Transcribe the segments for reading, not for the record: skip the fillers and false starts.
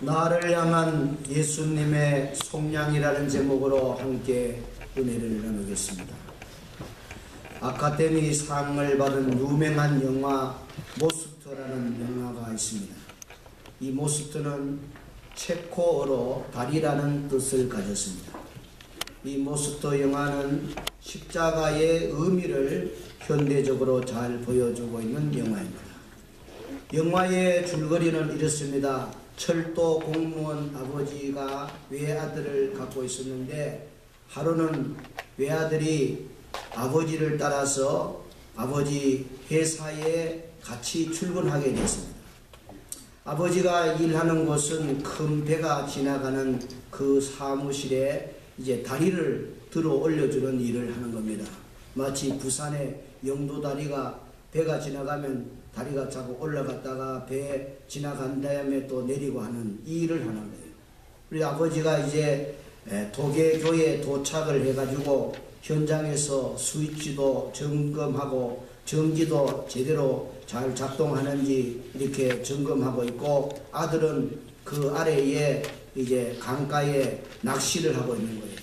나를 향한 예수님의 속량이라는 제목으로 함께 은혜를 나누겠습니다. 아카데미 상을 받은 유명한 영화 모스트라는 영화가 있습니다. 이 모스트는 체코어로 다리라는 뜻을 가졌습니다. 이 모스트 영화는 십자가의 의미를 현대적으로 잘 보여주고 있는 영화입니다. 영화의 줄거리는 이렇습니다. 철도 공무원 아버지가 외아들을 갖고 있었는데 하루는 외아들이 아버지를 따라서 아버지 회사에 같이 출근하게 됐습니다. 아버지가 일하는 곳은 큰 배가 지나가는 그 사무실에 이제 다리를 들어 올려주는 일을 하는 겁니다. 마치 부산의 영도다리가 배가 지나가면 다리가 자꾸 올라갔다가 배 지나간 다음에 또 내리고 하는 이 일을 하는 거예요. 우리 아버지가 이제 도계교에 도착을 해가지고 현장에서 스위치도 점검하고 전기도 제대로 잘 작동하는지 이렇게 점검하고 있고, 아들은 그 아래에 이제 강가에 낚시를 하고 있는 거예요.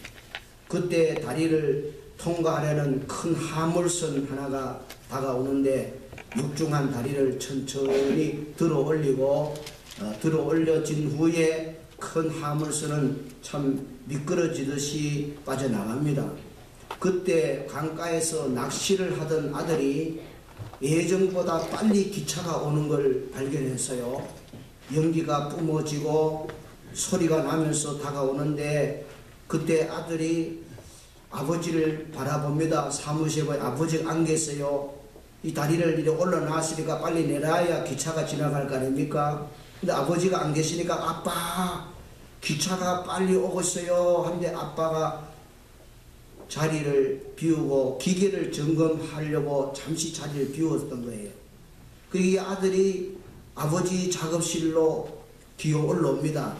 그때 다리를 통과하려는 큰 화물선 하나가 다가오는데 육중한 다리를 천천히 들어 올리고 들어 올려진 후에 큰 화물선은 참 미끄러지듯이 빠져나갑니다. 그때 강가에서 낚시를 하던 아들이 예정보다 빨리 기차가 오는 걸 발견했어요. 연기가 뿜어지고 소리가 나면서 다가오는데 그때 아들이 아버지를 바라봅니다. 사무실에 아버지가 안 계세요. 이 다리를 이렇게 올라놨으니까 빨리 내려야 기차가 지나갈 거 아닙니까? 근데 아버지가 안 계시니까 아빠 기차가 빨리 오고 있어요 하는데 아빠가 자리를 비우고 기계를 점검하려고 잠시 자리를 비웠던 거예요. 그 아들이 아버지 작업실로 기어 올라옵니다.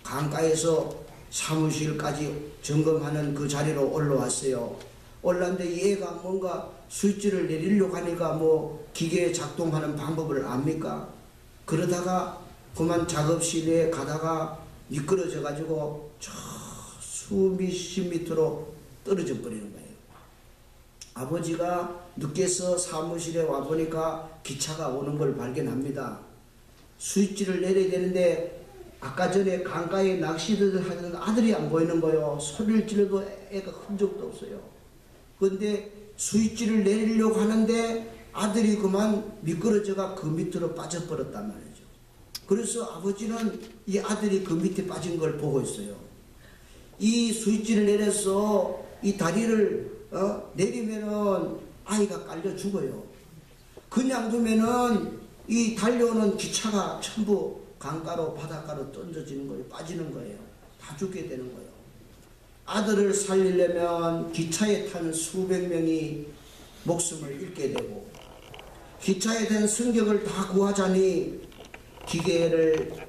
강가에서 사무실까지 점검하는 그 자리로 올라왔어요. 올라왔는데 얘가 뭔가 스위치를 내리려고 하니까 뭐 기계 작동하는 방법을 압니까? 그러다가 그만 작업실에 가다가 미끄러져 가지고 저 수십 미터로 떨어져 버리는 거예요. 아버지가 늦게서 사무실에 와보니까 기차가 오는 걸 발견합니다. 스위치를 내려야 되는데 아까 전에 강가에 낚시를 하는 아들이 안 보이는 거예요. 소리를 질러도 애가 흔적도 없어요. 그런데 스위치를 내리려고 하는데 아들이 그만 미끄러져가 그 밑으로 빠져버렸단 말이죠. 그래서 아버지는 이 아들이 그 밑에 빠진 걸 보고 있어요. 이 스위치를 내려서 이 다리를 내리면은 아이가 깔려 죽어요. 그냥 두면은 이 달려오는 기차가 전부 강가로 바닷가로 던져지는 거예요. 빠지는 거예요. 다 죽게 되는 거예요. 아들을 살리려면 기차에 탄 수백 명이 목숨을 잃게 되고, 기차에 대한 승객을 다 구하자니 기계를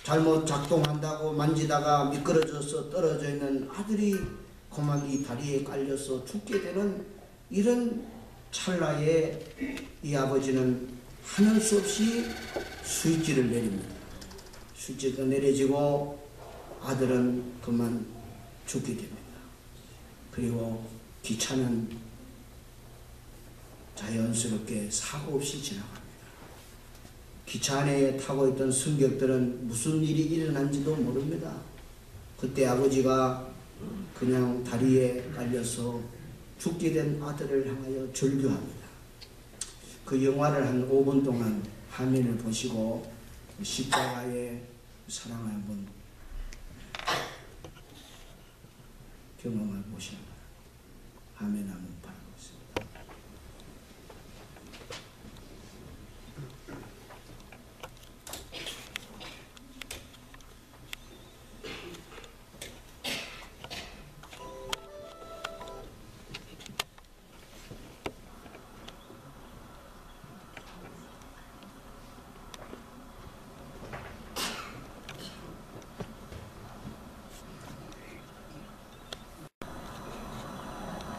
잘못 작동한다고 만지다가 미끄러져서 떨어져 있는 아들이 그만 이 다리에 깔려서 죽게 되는 이런 찰나에 이 아버지는 하는 수 없이 스위치를 내립니다. 스위치가 내려지고 아들은 그만 죽게 됩니다. 그리고 기차는 자연스럽게 사고 없이 지나갑니다. 기차 안에 타고 있던 승객들은 무슨 일이 일어난지도 모릅니다. 그때 아버지가 그냥 다리에 깔려서 죽게 된 아들을 향하여 절규합니다. 그 영화를 한 5분 동안 화면을 보시고 십자가의 사랑을 한번 경험해 보시는 거예요. 화면 한번 바라보겠습니다.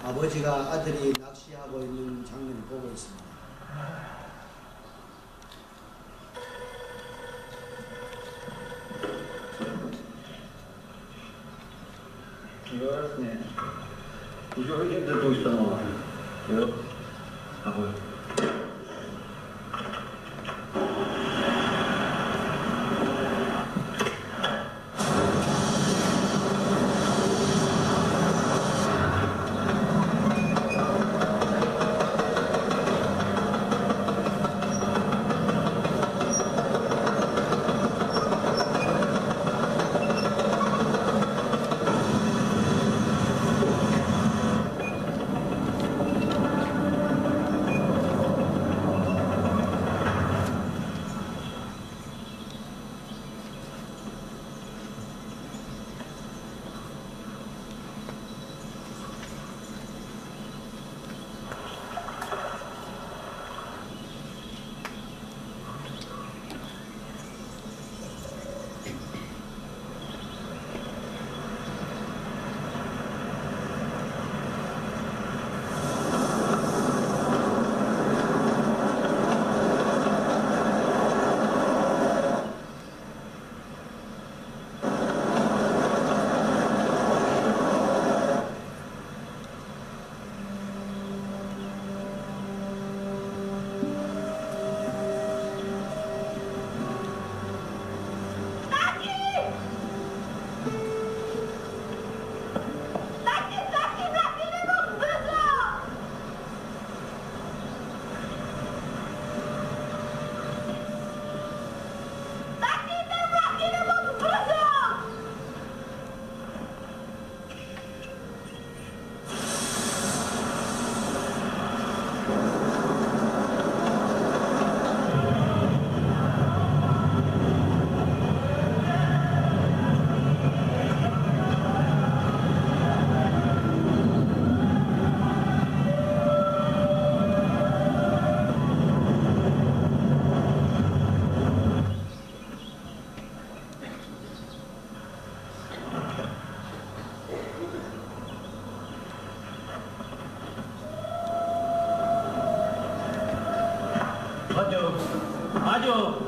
아버지가 아들이 낚시하고 있는 장면을 보고 있습니다. Projekt durch da. Ja. Aber. 아주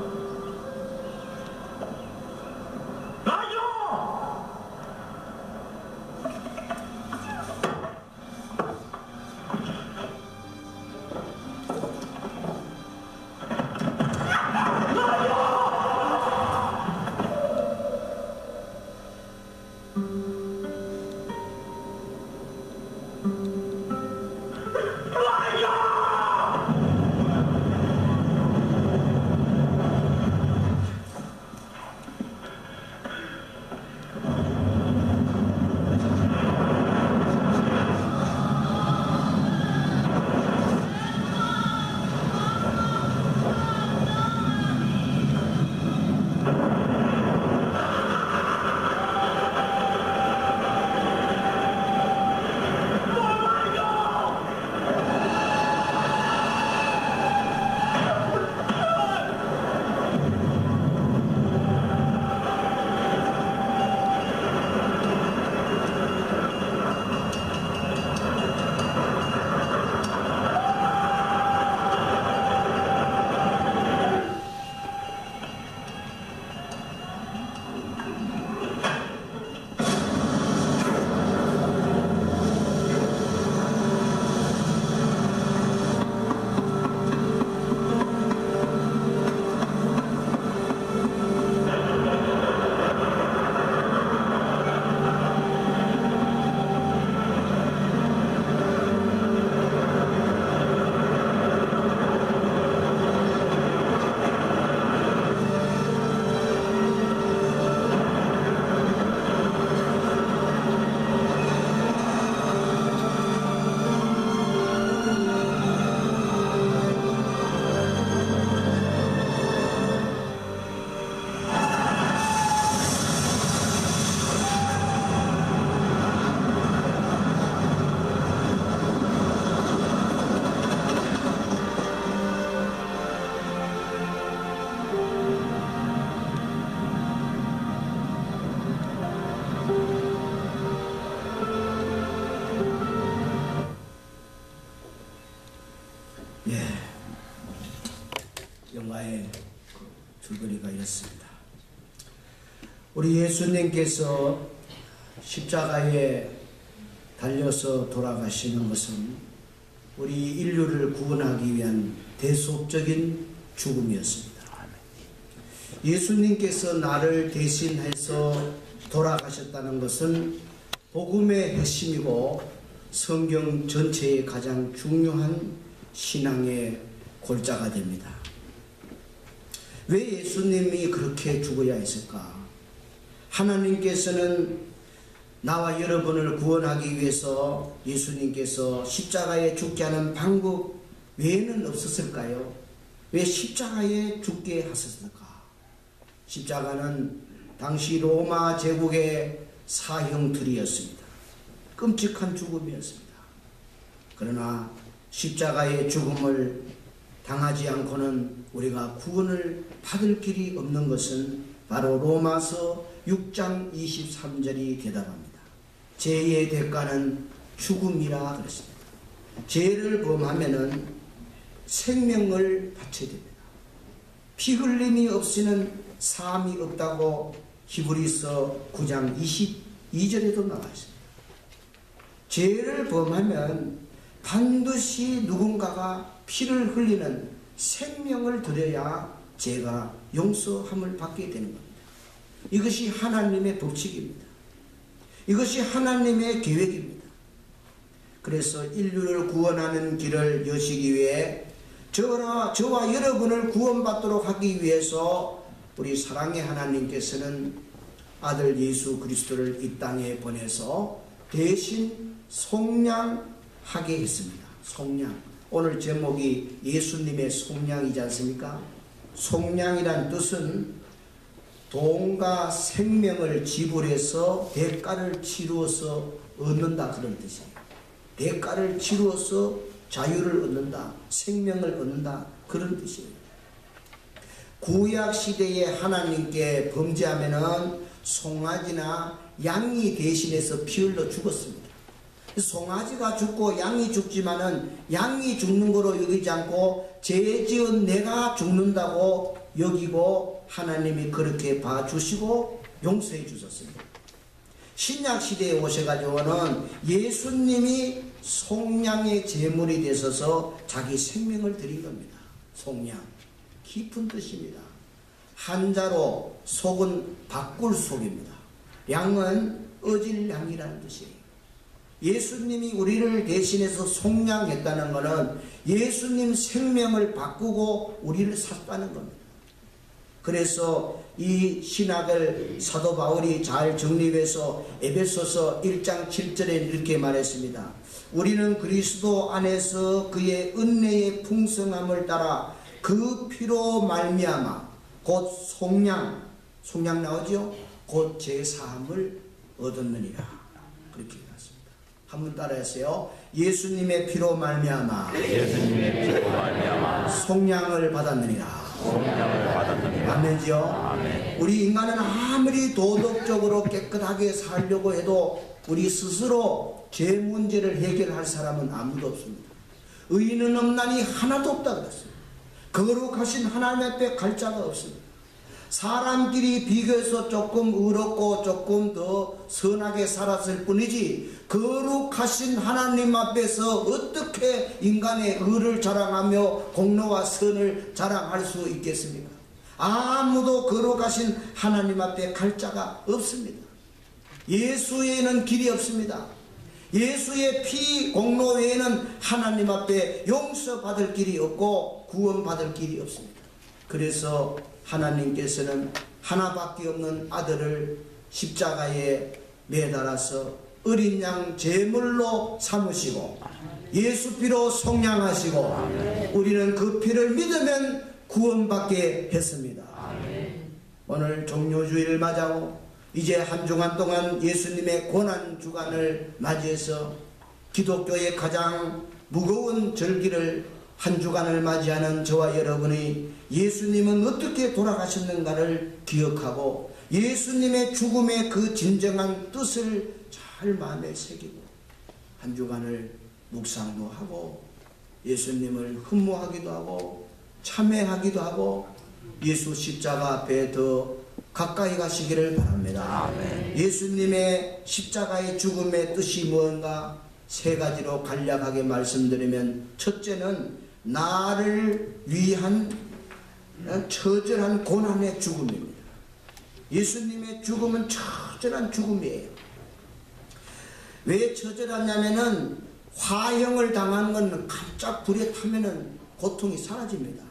영화의 줄거리가 이렇습니다. 우리 예수님께서 십자가에 달려서 돌아가시는 것은 우리 인류를 구원하기 위한 대속적인 죽음이었습니다. 예수님께서 나를 대신해서 돌아가셨다는 것은 복음의 핵심이고 성경 전체의 가장 중요한 신앙의 골자가 됩니다. 왜 예수님이 그렇게 죽어야 했을까? 하나님께서는 나와 여러분을 구원하기 위해서 예수님께서 십자가에 죽게 하는 방법 외에는 없었을까요? 왜 십자가에 죽게 하셨을까? 십자가는 당시 로마 제국의 사형틀이었습니다. 끔찍한 죽음이었습니다. 그러나 십자가의 죽음을 당하지 않고는 우리가 구원을 받을 길이 없는 것은 바로 로마서 6장 23절이 대답합니다. 죄의 대가는 죽음이라 그랬습니다. 죄를 범하면은 생명을 바쳐야 됩니다. 피 흘림이 없이는 사함이 없다고 히브리서 9장 22절에도 나와 있습니다. 죄를 범하면 반드시 누군가가 피를 흘리는 생명을 들여야 죄가 용서함을 받게 되는 겁니다. 이것이 하나님의 법칙입니다. 이것이 하나님의 계획입니다. 그래서 인류를 구원하는 길을 여시기 위해 저와 여러분을 구원받도록 하기 위해서 우리 사랑의 하나님께서는 아들 예수 그리스도를 이 땅에 보내서 대신 속량하게 했습니다. 속량. 오늘 제목이 예수님의 속량이지 않습니까? 속량이란 뜻은 돈과 생명을 지불해서 대가를 치루어서 얻는다, 그런 뜻이에요. 대가를 치루어서 자유를 얻는다, 생명을 얻는다, 그런 뜻이에요. 구약 시대에 하나님께 범죄하면은 송아지나 양이 대신해서 피 흘러 죽었습니다. 송아지가 죽고 양이 죽지만은 양이 죽는 거로 여기지 않고 죄 지은 내가 죽는다고 여기고 하나님이 그렇게 봐주시고 용서해 주셨습니다. 신약 시대에 오셔가지고는 예수님이 속량의 제물이 되셔서 자기 생명을 드린 겁니다. 속량. 깊은 뜻입니다. 한자로 속은 바꿀 속입니다. 양은 어질 양이라는 뜻이에요. 예수님이 우리를 대신해서 속량했다는 것은 예수님 생명을 바꾸고 우리를 샀다는 겁니다. 그래서 이 신학을 사도 바울이 잘 정립해서 에베소서 1장 7절에 이렇게 말했습니다. 우리는 그리스도 안에서 그의 은혜의 풍성함을 따라 그 피로 말미암아 곧 속량 나오죠? 곧 제사함을 얻었느니라. 그렇게 얘기했습니다. 한번 따라하세요. 예수님의 피로 말미암아 속량을 받았느니라. 아멘죠? 아멘. 우리 인간은 아무리 도덕적으로 깨끗하게 살려고 해도 우리 스스로 죄 문제를 해결할 사람은 아무도 없습니다. 의인은 없나니 하나도 없다 그랬어요. 거룩하신 하나님 앞에 갈 자가 없습니다. 사람끼리 비교해서 조금 의롭고 조금 더 선하게 살았을 뿐이지 거룩하신 하나님 앞에서 어떻게 인간의 의를 자랑하며 공로와 선을 자랑할 수 있겠습니까? 아무도 거룩하신 하나님 앞에 갈 자가 없습니다. 예수 외에는 길이 없습니다. 예수의 피 공로 외에는 하나님 앞에 용서받을 길이 없고 구원받을 길이 없습니다. 그래서 하나님께서는 하나밖에 없는 아들을 십자가에 매달아서 어린 양 제물로 삼으시고 예수 피로 속량하시고 우리는 그 피를 믿으면 구원받게 했습니다. 오늘 종료주의를 맞이하고 이제 한 주간 동안 예수님의 고난주간을 맞이해서 기독교의 가장 무거운 절기를 한 주간을 맞이하는 저와 여러분이 예수님은 어떻게 돌아가셨는가를 기억하고 예수님의 죽음의 그 진정한 뜻을 잘 마음에 새기고 한 주간을 묵상도 하고 예수님을 흠모하기도 하고 참회하기도 하고 예수 십자가 앞에 더 가까이 가시기를 바랍니다. 아멘. 예수님의 십자가의 죽음의 뜻이 무언가 세 가지로 간략하게 말씀드리면, 첫째는 나를 위한 처절한 고난의 죽음입니다. 예수님의 죽음은 처절한 죽음이에요. 왜 처절하냐면은 화형을 당한 건 깜짝 불에 타면은 고통이 사라집니다.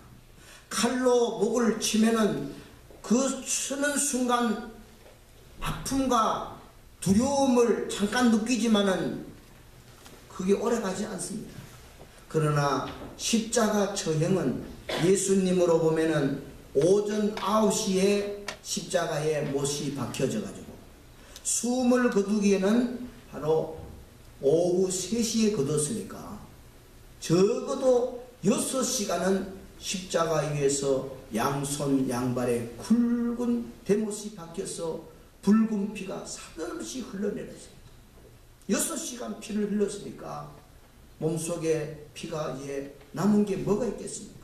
칼로 목을 치면은 그 쓰는 순간 아픔과 두려움을 잠깐 느끼지만은 그게 오래 가지 않습니다. 그러나 십자가 처형은 예수님으로 보면은 오전 9시에 십자가에 못이 박혀져 가지고 숨을 거두기에는 바로 오후 3시에 거뒀으니까 적어도 6시간은 십자가 위에서 양손 양발에 굵은 대못이 박혀서 붉은 피가 사들없이 흘러내렸어요. 6시간 피를 흘렸으니까 몸속에 피가 이제 남은 게 뭐가 있겠습니까?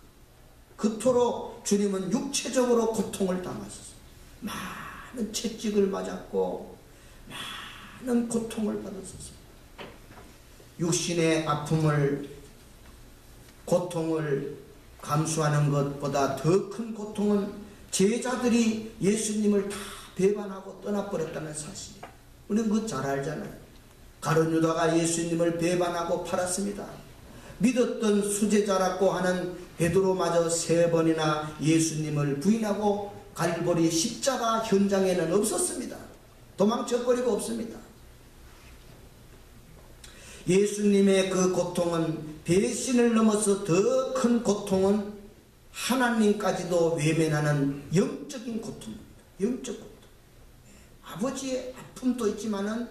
그토록 주님은 육체적으로 고통을 당하셨어요. 많은 채찍을 맞았고 많은 고통을 받았었습니다. 육신의 아픔을, 고통을 감수하는 것보다 더 큰 고통은 제자들이 예수님을 다 배반하고 떠나버렸다는 사실이에요. 우리는 그거 잘 알잖아요. 가룟 유다가 예수님을 배반하고 팔았습니다. 믿었던 수제자라고 하는 베드로마저 3번이나 예수님을 부인하고 갈보리 십자가 현장에는 없었습니다. 도망쳐버리고 없습니다. 예수님의 그 고통은 배신을 넘어서 더 큰 고통은 하나님까지도 외면하는 영적인 고통입니다. 영적 고통. 아버지의 아픔도 있지만은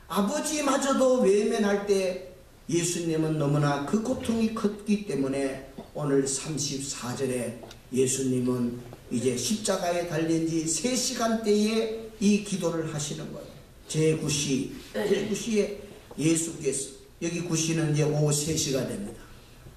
아버지마저도 외면할 때 예수님은 너무나 그 고통이 컸기 때문에 오늘 34절에 예수님은 이제 십자가에 달린 지 3시간대에 이 기도를 하시는 거예요. 제9시에 예수께서, 여기 9시는 이제 오후 3시가 됩니다.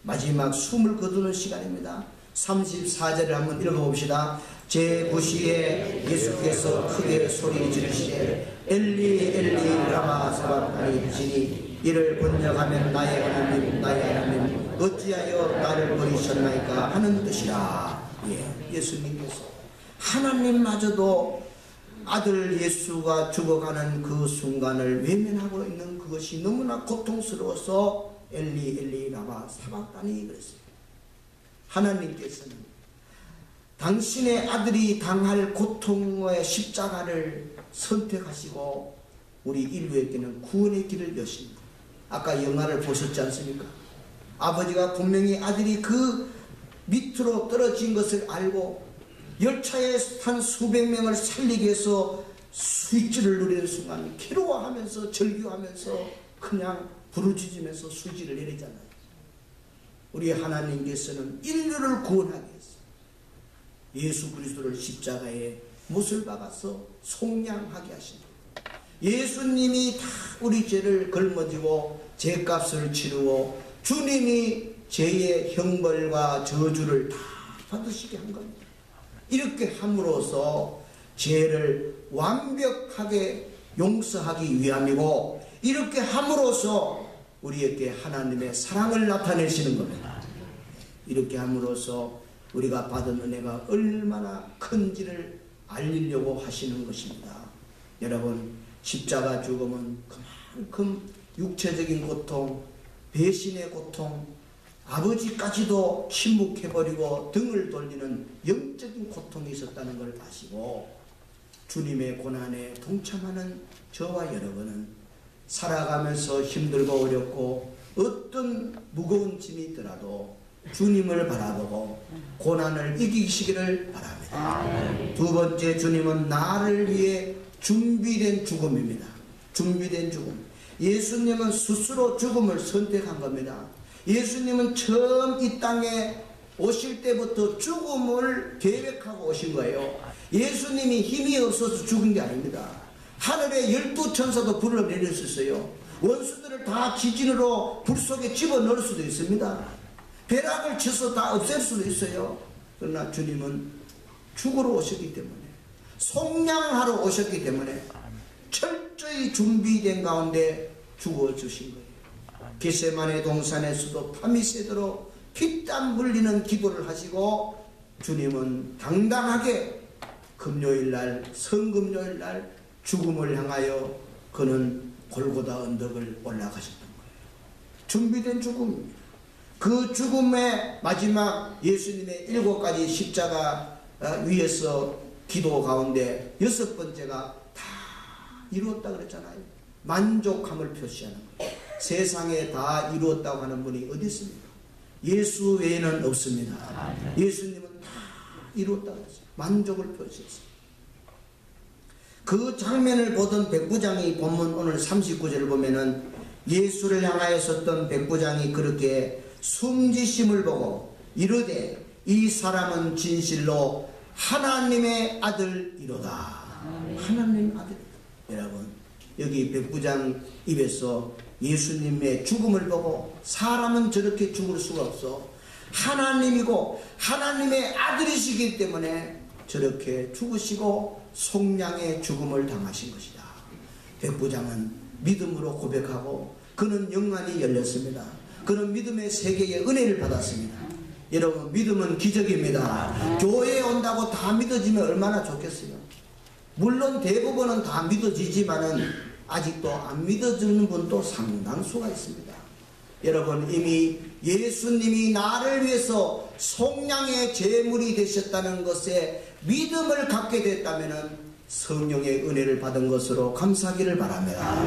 마지막 숨을 거두는 시간입니다. 34절을 한번 읽어봅시다. 제9시에 예수께서 크게 소리 지르시되 엘리 엘리 라마 사박다니 지니 이를 번역하면 나의 하나님 나의 하나님 어찌하여 나를 버리셨나이까 하는 뜻이라. 예수님께서 하나님마저도 아들 예수가 죽어가는 그 순간을 외면하고 있는 그것이 너무나 고통스러워서 엘리 엘리 라마 사박다니 그랬어요. 하나님께서는 당신의 아들이 당할 고통의 십자가를 선택하시고 우리 인류에게는 구원의 길을 여십니다. 아까 영화를 보셨지 않습니까? 아버지가 분명히 아들이 그 밑으로 떨어진 것을 알고 열차에 탄 수백 명을 살리기 위해서 수익질을 누리는 순간 괴로워하면서 절규하면서 그냥 부르짖으면서 수지를 내리잖아요. 우리 하나님께서는 인류를 구원하기 위해서 예수 그리스도를 십자가에 못을 박아서 속량하게 하십니다. 예수님이 다 우리 죄를 걸머지고 죄값을 치르고 주님이 죄의 형벌과 저주를 다 받으시게 한 겁니다. 이렇게 함으로써 죄를 완벽하게 용서하기 위함이고, 이렇게 함으로써 우리에게 하나님의 사랑을 나타내시는 겁니다. 이렇게 함으로써 우리가 받은 은혜가 얼마나 큰지를 알리려고 하시는 것입니다. 여러분, 십자가 죽음은 그만큼 육체적인 고통, 배신의 고통, 아버지까지도 침묵해버리고 등을 돌리는 영적인 고통이 있었다는 걸 아시고, 주님의 고난에 동참하는 저와 여러분은 살아가면서 힘들고 어렵고 어떤 무거운 짐이 있더라도 주님을 바라보고 고난을 이기시기를 바랍니다. 두 번째, 주님은 나를 위해 준비된 죽음입니다. 준비된 죽음. 예수님은 스스로 죽음을 선택한 겁니다. 예수님은 처음 이 땅에 오실 때부터 죽음을 계획하고 오신 거예요. 예수님이 힘이 없어서 죽은 게 아닙니다. 하늘에 12천사도 불을 내릴 수 있어요. 원수들을 다 지진으로 불 속에 집어넣을 수도 있습니다. 벼락을 쳐서 다 없앨 수도 있어요. 그러나 주님은 죽으러 오셨기 때문에 속량하러 오셨기 때문에 철저히 준비된 가운데 죽어주신 거예요. 겟세마네 동산에서도 밤이 새도록 피땀 흘리는 기도를 하시고 주님은 당당하게 금요일날 성금요일날 죽음을 향하여 그는 골고다 언덕을 올라가셨던 거예요. 준비된 죽음입니다. 그 죽음의 마지막 예수님의 7가지 십자가 위에서 기도 가운데 6번째가 다 이루었다 그랬잖아요. 만족함을 표시하는 거예요. 세상에 다 이루었다고 하는 분이 어디 있습니까? 예수 외에는 없습니다. 예수님은 다 이루었다고 했어요. 만족을 표시했어요. 그 장면을 보던 백부장이 본문 오늘 39절을 보면은 예수를 향하여 섰던 백부장이 그렇게 숨지심을 보고 이르되 이 사람은 진실로 하나님의 아들이로다. 하나님의 아들. 여러분 여기 백부장 입에서 예수님의 죽음을 보고 사람은 저렇게 죽을 수가 없어. 하나님이고 하나님의 아들이시기 때문에 저렇게 죽으시고 속량의 죽음을 당하신 것이다. 백부장은 믿음으로 고백하고 그는 영안이 열렸습니다. 그는 믿음의 세계의 은혜를 받았습니다. 여러분 믿음은 기적입니다. 교회에 온다고 다 믿어지면 얼마나 좋겠어요. 물론 대부분은 다 믿어지지만은 아직도 안 믿어지는 분도 상당수가 있습니다. 여러분 이미 예수님이 나를 위해서 속량의 제물이 되셨다는 것에 믿음을 갖게 됐다면 성령의 은혜를 받은 것으로 감사하기를 바랍니다.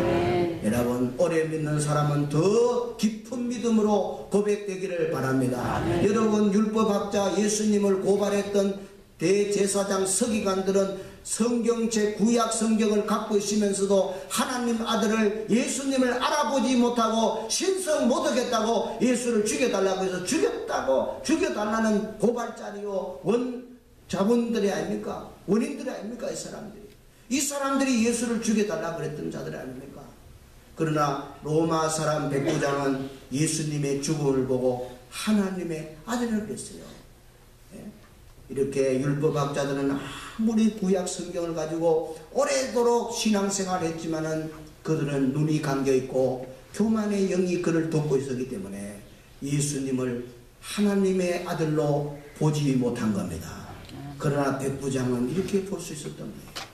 여러분 오래 믿는 사람은 더 깊은 믿음으로 고백되기를 바랍니다. 여러분 율법학자 예수님을 고발했던 대제사장 서기관들은 성경책 구약 성경을 갖고 있으면서도 하나님 아들을 예수님을 알아보지 못하고 신성 못 얻겠다고 예수를 죽여달라고 해서 죽여달라는 고발자리요 자본들이 아닙니까? 원인들이 아닙니까? 이 사람들이 예수를 죽여달라고 그랬던 자들이 아닙니까? 그러나 로마 사람 백부장은 예수님의 죽음을 보고 하나님의 아들을 그랬어요. 이렇게 율법학자들은 아무리 구약 성경을 가지고 오래도록 신앙생활을 했지만은 그들은 눈이 감겨있고 교만의 영이 그를 돕고 있었기 때문에 예수님을 하나님의 아들로 보지 못한 겁니다. 그러나 백부장은 이렇게 볼 수 있었던 거예요.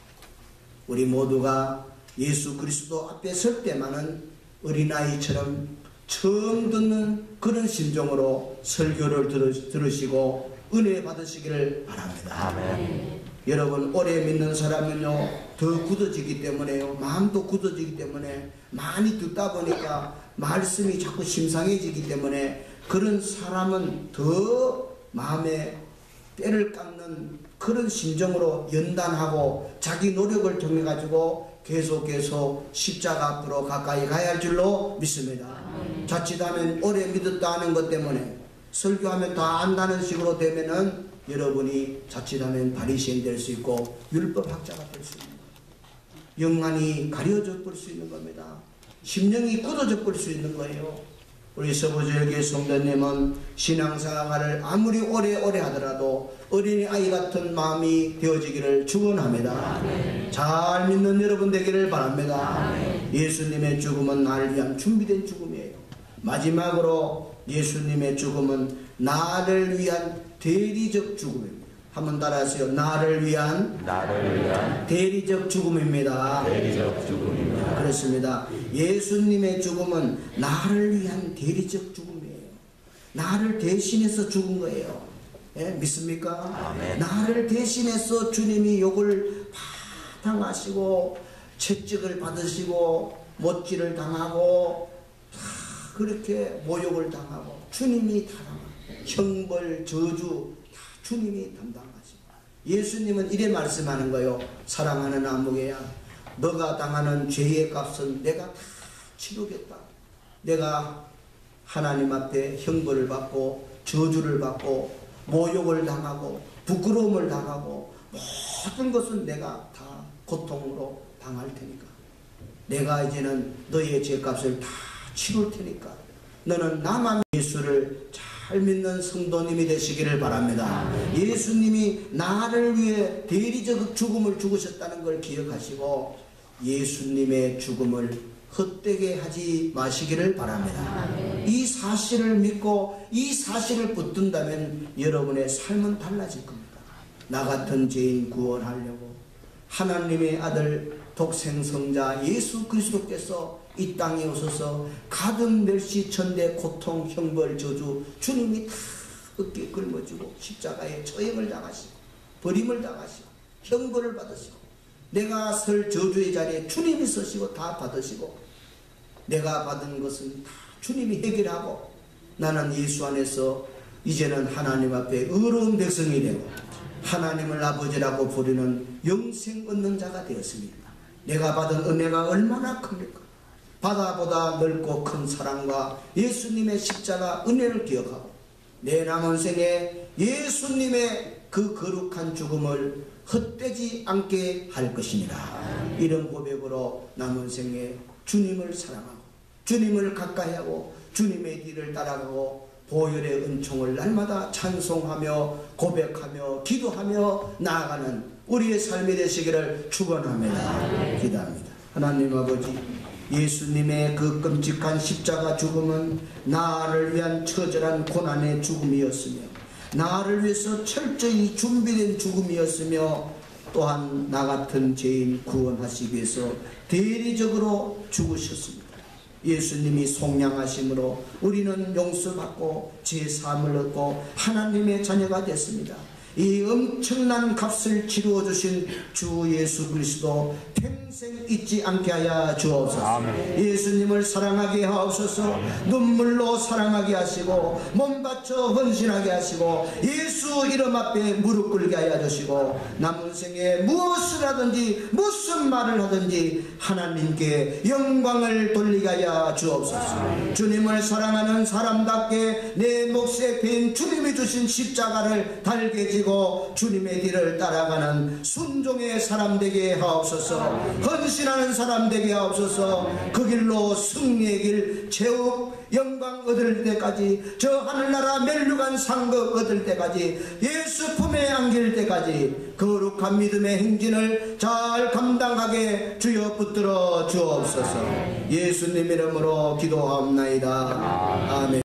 우리 모두가 예수 그리스도 앞에 설 때만은 어린아이처럼 처음 듣는 그런 심정으로 설교를 들으시고 은혜 받으시기를 바랍니다. 아멘. 여러분 오래 믿는 사람은요 더 굳어지기 때문에요. 마음도 굳어지기 때문에 많이 듣다 보니까 말씀이 자꾸 심상해지기 때문에 그런 사람은 더 마음에 때를 깎는 그런 심정으로 연단하고 자기 노력을 통해 가지고 계속 십자가 앞으로 가까이 가야 할 줄로 믿습니다. 자칫하면 오래 믿었다 하는 것 때문에 설교하면 다 안다는 식으로 되면은 여러분이 자칫하면 바리새인 될 수 있고 율법학자가 될 수 있는 거예요. 영안이 가려져 볼 수 있는 겁니다. 심령이 굳어져 볼 수 있는 거예요. 우리 서부지역의 성도님은 신앙생활을 아무리 오래 하더라도 어린아이 같은 마음이 되어지기를 축원합니다. 잘 믿는 여러분 되기를 바랍니다. 예수님의 죽음은 나를 위한 준비된 죽음이에요. 마지막으로 예수님의 죽음은 나를 위한 대리적 죽음입니다. 한번 따라하세요. 나를 위한 대리적 죽음입니다. 그렇습니다. 예수님의 죽음은 나를 위한 대리적 죽음이에요. 나를 대신해서 죽은 거예요. 예? 믿습니까? 아멘. 나를 대신해서 주님이 욕을 당하시고 채찍을 받으시고 못질을 당하고 그렇게 모욕을 당하고 주님이 다 형벌 저주 다 주님이 담당하시고 예수님은 이래 말씀하는 거예요. 사랑하는 아무개야 너가 당하는 죄의 값은 내가 다 치르겠다. 내가 하나님 앞에 형벌을 받고 저주를 받고 모욕을 당하고 부끄러움을 당하고 모든 것은 내가 다 고통으로 당할 테니까 내가 이제는 너의 죄값을 다 치룰 테니까 너는 나만 예수를 잘 잘 믿는 성도님이 되시기를 바랍니다. 예수님이 나를 위해 대리적 죽음을 죽으셨다는 걸 기억하시고 예수님의 죽음을 헛되게 하지 마시기를 바랍니다. 이 사실을 믿고 이 사실을 붙든다면 여러분의 삶은 달라질 겁니다. 나 같은 죄인 구원하려고 하나님의 아들 독생성자 예수 그리스도께서 이 땅에 오셔서 가든 멸시 천대 고통 형벌 저주 주님이 다 어깨에 끌어주고 십자가에 처형을 당하시고 버림을 당하시고 형벌을 받으시고 내가 설 저주의 자리에 주님이 서시고 다 받으시고 내가 받은 것은 다 주님이 해결하고 나는 예수 안에서 이제는 하나님 앞에 의로운 백성이 되고 하나님을 아버지라고 부르는 영생 얻는 자가 되었습니다. 내가 받은 은혜가 얼마나 큽니까? 바다보다 넓고 큰 사랑과 예수님의 십자가 은혜를 기억하고 내 남은 생에 예수님의 그 거룩한 죽음을 헛되지 않게 할 것이니라. 이런 고백으로 남은 생에 주님을 사랑하고 주님을 가까이하고 주님의 길을 따라가고 보혈의 은총을 날마다 찬송하며 고백하며 기도하며 나아가는 우리의 삶이 되시기를 축원합니다. 기도합니다. 하나님 아버지, 예수님의 그 끔찍한 십자가 죽음은 나를 위한 처절한 고난의 죽음이었으며 나를 위해서 철저히 준비된 죽음이었으며 또한 나 같은 죄인 구원하시기 위해서 대리적으로 죽으셨습니다. 예수님이 속량하심으로 우리는 용서받고 죄사함을 얻고 하나님의 자녀가 됐습니다. 이 엄청난 값을 치루어 주신 주 예수 그리스도 평생 잊지 않게 하여 주옵소서. 아멘. 예수님을 사랑하게 하옵소서. 눈물로 사랑하게 하시고 몸 바쳐 헌신하게 하시고 예수 이름 앞에 무릎 꿇게 하여 주시고 남은 생에 무엇을 하든지 무슨 말을 하든지 하나님께 영광을 돌리게 하여 주옵소서. 주님을 사랑하는 사람답게 내 몫에 빈 주님이 주신 십자가를 달게 지고 주님의 길을 따라가는 순종의 사람 되게 하옵소서. 헌신하는 사람 되게 하옵소서. 그 길로 승리의 길 최후 영광 얻을 때까지 저 하늘나라 멸류관 상급 얻을 때까지 예수 품에 안길 때까지 거룩한 믿음의 행진을 잘 감당하게 주여 붙들어 주옵소서. 예수님 이름으로 기도하옵나이다. 아멘.